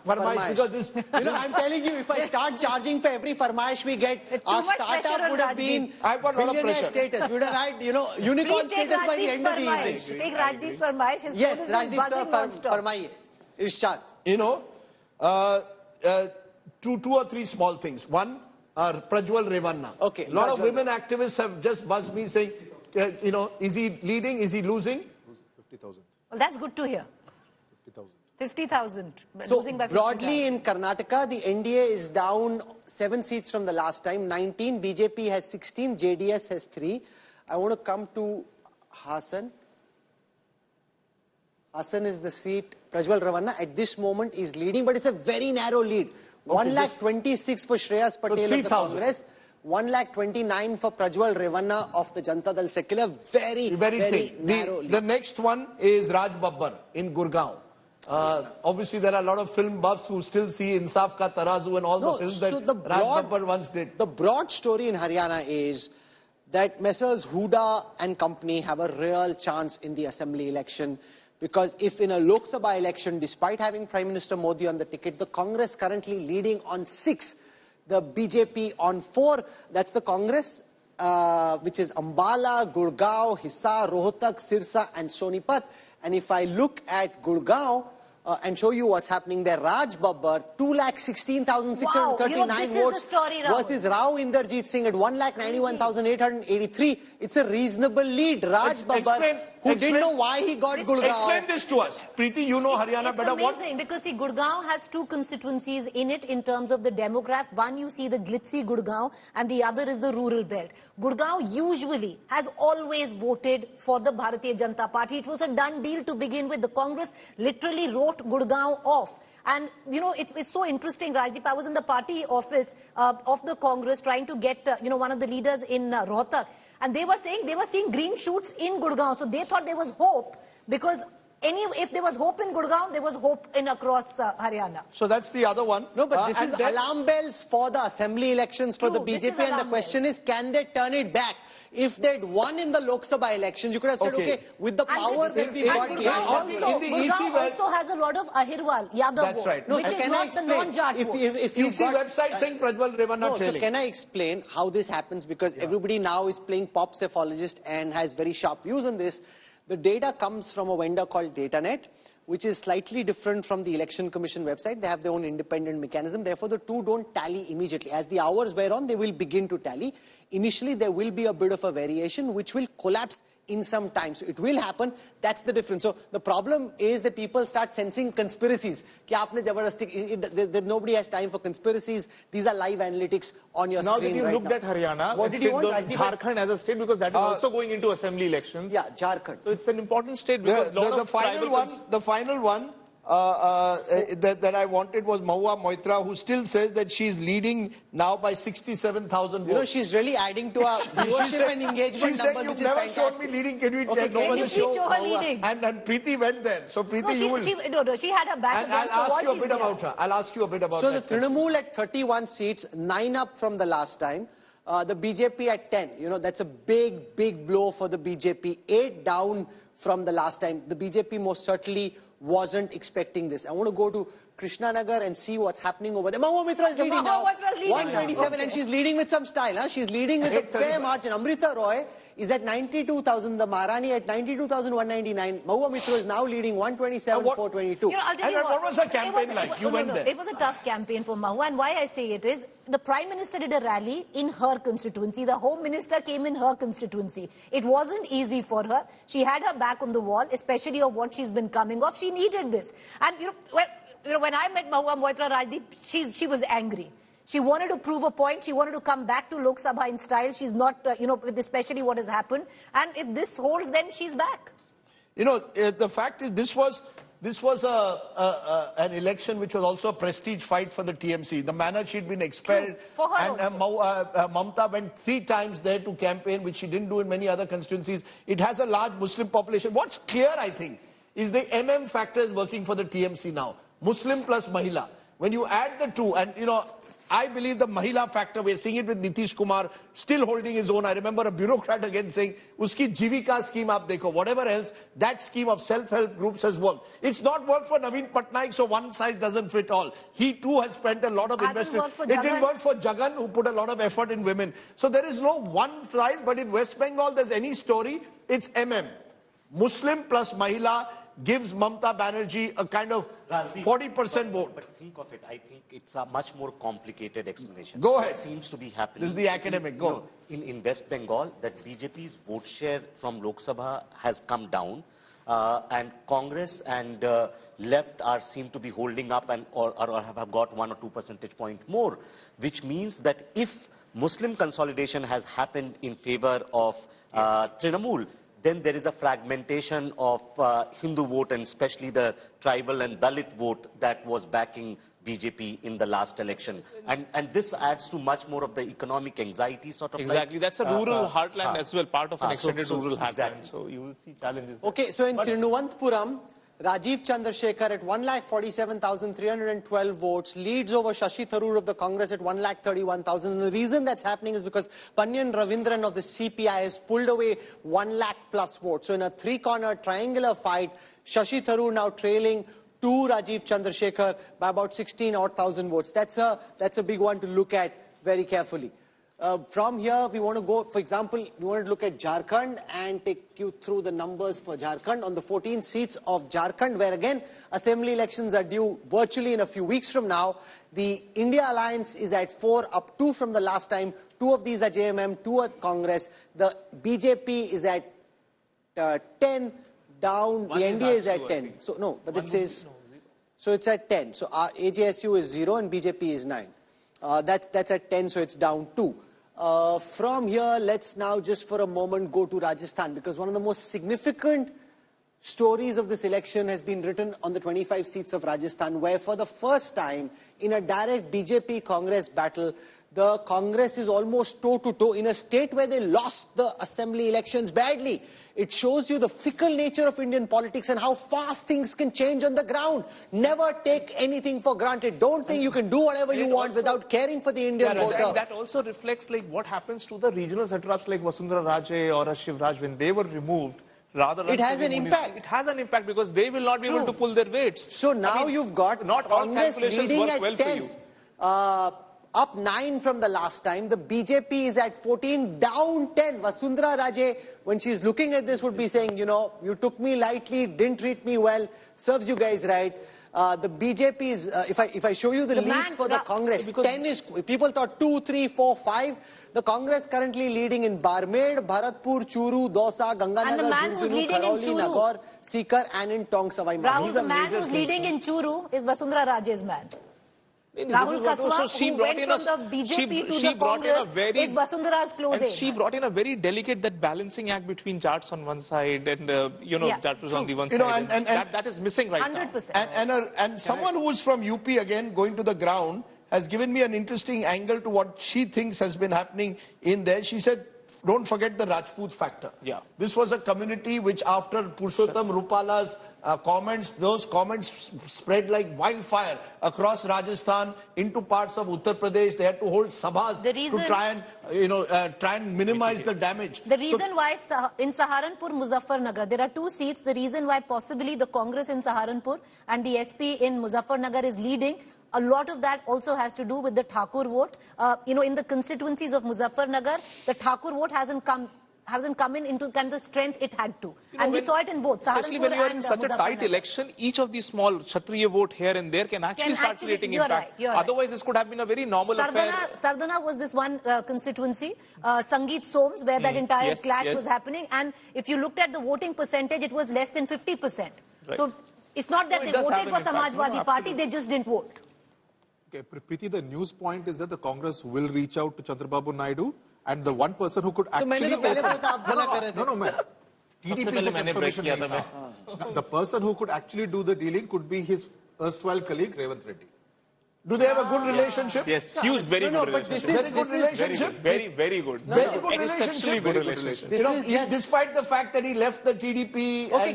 Farmaish. Because this, I'm telling you, if I start charging for every farmaish we get, our startup would have been billionaire status. We would have had, unicorn status by the end of the evening. Take Rajdeep Farmaish. Yes, Rajdeep sir, Farmaish. Irshad. Two or three small things. One, Prajwal Revanna. Okay. A lot of women activists have just buzzed me saying, is he leading? Is he losing? 50,000. Well, that's good to hear. 50,000. 50,000. So, broadly in Karnataka, the NDA is down 7 seats from the last time. 19, BJP has 16, JDS has 3. I want to come to Hassan. Hassan is the seat. Prajwal Revanna at this moment is leading, but it's a very narrow lead. 1,26,000 for Shreyas Patel of the Congress. 1,29,000 for Prajwal Revanna of the Janata Dal Secular. Very narrow lead. The next one is Raj Babbar in Gurgaon. Obviously, there are a lot of film buffs who still see Insaf Ka Tarazu and all the films that Raj Babbar once did. The broad story in Haryana is that Messrs. Huda and company have a real chance in the assembly election. Because if in a Lok Sabha election, despite having Prime Minister Modi on the ticket, the Congress currently leading on 6, the BJP on 4, that's the Congress, which is Ambala, Gurgaon, Hisar, Rohtak, Sirsa and Sonipat. And if I look at Gurgaon and show you what's happening there, Raj Babbar, 2,16,639 votes versus Rao Inderjeet Singh at 1,91,883. It's a reasonable lead. Raj Babbar, who didn't know why he got Gurgaon. Explain this to us. Preeti, you know Haryana better. It's amazing because see, Gurgaon has 2 constituencies in it in terms of the demograph. One, you see the glitzy Gurgaon and the other is the rural belt. Gurgaon usually has always voted for the Bharatiya Janata Party. It was a done deal to begin with. The Congress literally wrote Gurgaon off. And, it's so interesting, Rajdeep. I was in the party office of the Congress trying to get, one of the leaders in Rohtak. And they were saying they were seeing green shoots in Gurgaon. So they thought there was hope because if there was hope in Gurgaon, there was hope in across Haryana. So that's the other one. No, but this is alarm bells for the assembly elections for the BJP. And the question is, can they turn it back? If they'd won in the Lok Sabha elections, you could have said, okay, with the power that we got behind Gurgaon also has a lot of Ahirwal, Yadav That's right. which is not the non-Jat vote. If you see website saying Prajwal Revanna trailing. So can I explain how this happens? Because everybody now is playing pop cephalogist and has very sharp views on this. The data comes from a vendor called DataNet, which is slightly different from the Election Commission website. They have their own independent mechanism. Therefore, the two don't tally immediately. As the hours wear on, they will begin to tally. Initially, there will be a bit of a variation, which will collapse in some time. So it will happen. That's the difference. So the problem is that people start sensing conspiracies. Nobody has time for conspiracies. These are live analytics on your screen now. Now that you looked at Haryana, what did you want, Jharkhand as a state, because that is also going into assembly elections. Yeah, Jharkhand. So it's an important state because the final one that I wanted was Mahua Moitra, who still says that she's leading now by 67,000 votes. She's really adding to our viewership and engagement numbers, which is fantastic. She said, you've never showed me leading. Can we can you show her leading? And Preeti went there. So Preeti, she had her back against the wall. I'll ask you a bit about her. So the Trinamool at 31 seats, 9 up from the last time. The BJP at 10. That's a big blow for the BJP. 8 down from the last time. The BJP most certainly wasn't expecting this. I want to go to Krishnanagar and see what's happening over there. Mahua Mitra is leading now. 127 and she's leading with some style. She's leading with a fair margin. Amrita Roy is at 92,000. The Maharani at 92,199. Mahua Mitra is now leading 127,422. What was her campaign like? You went there. It was a tough campaign for Mahua, and why I say it is the Prime Minister did a rally in her constituency. The Home Minister came in her constituency. It wasn't easy for her. She had her back on the wall, especially of what she's been coming off. She needed this. And when I met Mahua Moitra, Rajdeep, she was angry. She wanted to prove a point. She wanted to come back to Lok Sabha in style. She's not, with especially what has happened. And if this holds, then she's back. The fact is this was an election which was also a prestige fight for the TMC. The manner she'd been expelled. For her and Mamta went 3 times there to campaign, which she didn't do in many other constituencies. It has a large Muslim population. What's clear, I think, is the MM factor is working for the TMC now. Muslim plus Mahila. when you add the two, and I believe the Mahila factor, we're seeing it with Nitish Kumar still holding his own. I remember a bureaucrat again saying, Uski Jivika scheme aap dekho, whatever else, that scheme of self-help groups has worked. It's not worked for Naveen Patnaik, so one size doesn't fit all. He too has spent a lot of investment. It didn't work for Jagan, who put a lot of effort in women. So there is no one size, but in West Bengal, there's any story, it's Muslim plus Mahila gives Mamata Banerjee a kind of 40% vote. But think of it, I think it's a much more complicated explanation. Go ahead. What seems to be happening. This is the academic. Go. In West Bengal, that BJP's vote share from Lok Sabha has come down, and Congress and left seem to be holding up or have got 1 or 2 percentage point more, which means that if Muslim consolidation has happened in favor of Trinamool, then there is a fragmentation of Hindu vote, and especially the tribal and Dalit vote that was backing BJP in the last election. And this adds to much more of the economic anxiety sort of. Exactly. That's a rural heartland as well, part of an extended rural heartland. Exactly. So you will see challenges. Okay, so in Thiruvananthapuram, Rajiv Chandrasekhar at 1,47,312 votes leads over Shashi Tharoor of the Congress at 1,31,000. And the reason that's happening is because Panyan Ravindran of the CPI has pulled away 1 lakh plus votes. So in a three-corner triangular fight, Shashi Tharoor now trailing to Rajiv Chandrasekhar by about 16,000 votes. That's a big one to look at very carefully. From here, we want to go, for example, we want to look at Jharkhand and take you through the numbers for Jharkhand. On the 14 seats of Jharkhand, where again, assembly elections are due virtually in a few weeks from now, the India Alliance is at 4, up 2 from the last time. 2 of these are JMM, 2 are Congress. The BJP is at 10, down, the NDA is at 10. So, no, but it says, so it's at 10. So, AJSU is 0 and BJP is 9. That's at 10, so it's down 2. From here, let's now just for a moment go to Rajasthan, because one of the most significant stories of this election has been written on the 25 seats of Rajasthan, where for the first time in a direct BJP-Congress battle, the Congress is almost toe-to-toe in a state where they lost the assembly elections badly. It shows you the fickle nature of Indian politics and how fast things can change on the ground. Never take anything for granted. Don't think you can do whatever you want without caring for the Indian voter. And that also reflects like what happens to the regional satraps like Vasundhara Raje or Shivraj when they were removed. Rather than it has an impact. It has an impact because they will not be able to pull their weights. So now you've got not all Congress calculations leading work at well 10. for you. Up 9 from the last time. The BJP is at 14, down 10. Vasundhara Raje, when she's looking at this, would be saying, you took me lightly, didn't treat me well, serves you guys right. The BJP is, if I show you the leads for the Congress, 10 is, people thought 2, 3, 4, 5. The Congress currently leading in Barmed, Bharatpur, Churu, Dosa, Ganganagar, Jhunjhunu, Karauli, Nagaur, Sikar, and in Tong Savai Madhopur. Rahul, the man who's leading in Churu is Vasundhara Raje's man. Rahul Kaswa, who went from the BJP to the Congress, is Vasundhara's closing. And she brought in a very delicate balancing act between Jats on one side and, Jats on the one side. And that is missing right 100%. now. And someone who is from UP, again, going to the ground, has given me an interesting angle to what she thinks has been happening in there. She said, don't forget the Rajput factor. Yeah. This was a community which after Purushottam Rupala's comments, those comments spread like wildfire across Rajasthan into parts of Uttar Pradesh. They had to hold sabhas to try and minimize the damage. The reason why in Saharanpur, Muzaffarnagar, there are 2 seats. The reason why possibly the Congress in Saharanpur and the SP in Muzaffarnagar is leading, a lot of that also has to do with the Thakur vote. In the constituencies of Muzaffarnagar, the Thakur vote hasn't come in into kind of the strength it had to. And we saw it in both Saharanpur especially when you are in such a tight Muzaffarnagar. election, each of these small Kshatriya vote here and there can actually start creating impact. You're Otherwise, this could have been a very normal affair. Sardana was this one constituency, Sangeet Soms, where that entire clash was happening. And if you looked at the voting percentage, it was less than 50%. Right. So it's not that they voted for Samajwadi Party, they just didn't vote. Okay, Preeti, the news point is that the Congress will reach out to Chandrababu Naidu, and the one person who could actually... No, man. The person who could actually do the dealing could be his erstwhile colleague, Revanth Reddy. Do they have a good relationship? Yes, huge, very good relationship. Very good relationship? Very good. Very good Exceptionally good relationship. Despite the fact that he left the TDP. Okay,